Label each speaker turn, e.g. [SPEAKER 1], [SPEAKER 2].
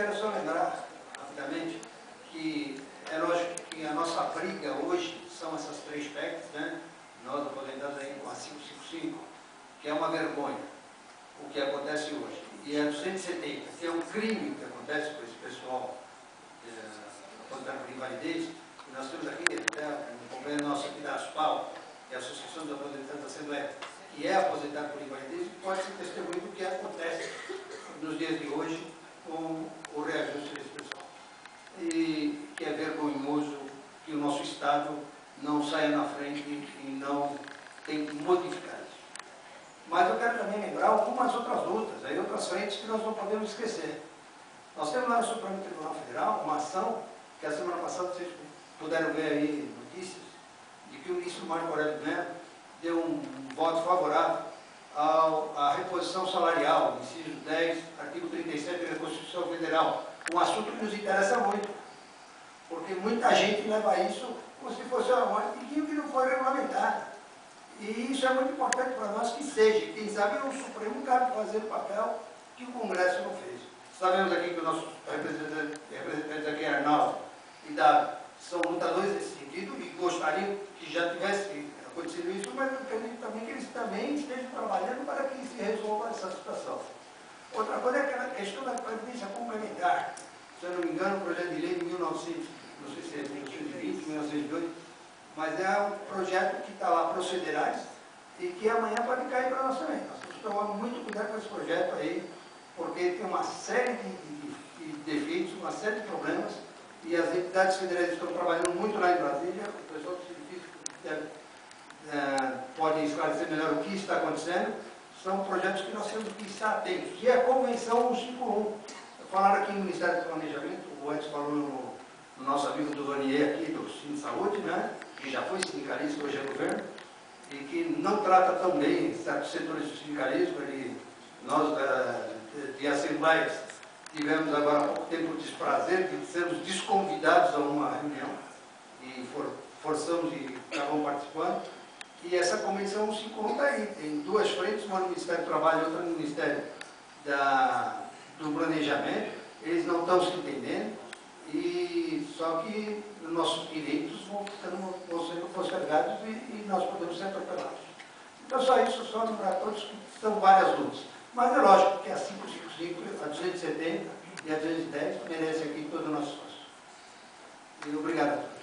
[SPEAKER 1] quero só lembrar, rapidamente, que é lógico que a nossa briga hoje são essas três PECs, né? Nós aposentados aí com a 555, que é uma vergonha o que acontece hoje. E a 270, que é um crime que acontece com esse pessoal aposentado por invalidez. E nós temos aqui, até um companheiro nosso aqui da ASPAL, que é a Associação dos Aposentados da Assembleia, que é aposentado por invalidez, e pode ser testemunho do que acontece nos dias de hoje com o reajuste desse pessoal. E que é vergonhoso que o nosso Estado não saia na frente e não tem que modificar isso. Mas eu quero também lembrar algumas outras lutas, aí outras frentes que nós não podemos esquecer. Nós temos lá no Supremo Tribunal Federal uma ação que a semana passada vocês puderam ver aí notícias, de que o ministro Marco Aurélio Mello deu um voto favorável à reposição salarial, inciso 10, artigo 37 da Constituição Federal, um assunto que nos interessa muito, porque muita gente leva isso como se fosse um artigo que não foi regulamentado. E isso é muito importante para nós que seja. Quem sabe o Supremo cabe fazer o papel que o Congresso não fez. Sabemos aqui que os nossos representantes aqui, Arnaldo e Davi, são lutadores nesse sentido e gostariam que já tivesse acontecido isso, mas eu acredito também que eles também estejam trabalhando para que se resolva essa situação. Outra coisa é aquela questão da previdência complementar. Se eu não me engano, o projeto de lei de 1900, não sei se é 1920, 1902, mas é um projeto que está lá, procederais, e que amanhã pode cair para nós também. Nós temos que tomar muito cuidado com esse projeto aí, porque tem uma série de defeitos, uma série de problemas, e as entidades federais estão trabalhando muito lá em Brasília. O pessoal do científico pode esclarecer melhor o que está acontecendo. São projetos que nós temos que estar atentos. E a Convenção 151. Falaram aqui no Ministério do Planejamento, o Edson falou no nosso amigo do Vanier aqui, do Cine Saúde, né? Que já foi sindicalista, hoje é governo, e que não trata tão bem certos setores do sindicalismo. Nós, de assembleias, tivemos agora há pouco tempo o desprazer de sermos desconvidados a uma reunião, e forçamos e acabamos participando. E essa Convenção 151 está aí, tem duas frentes, uma no Ministério do Trabalho e outra no Ministério do Planejamento. Eles não estão se entendendo, e só que nossos direitos vão sendo postergados e nós podemos ser atropelados. Então, só isso, só lembrar a todos que são várias lutas. Mas é lógico que a 555, a 270 e a 210 merecem aqui todo o nosso esforço. E obrigado a todos.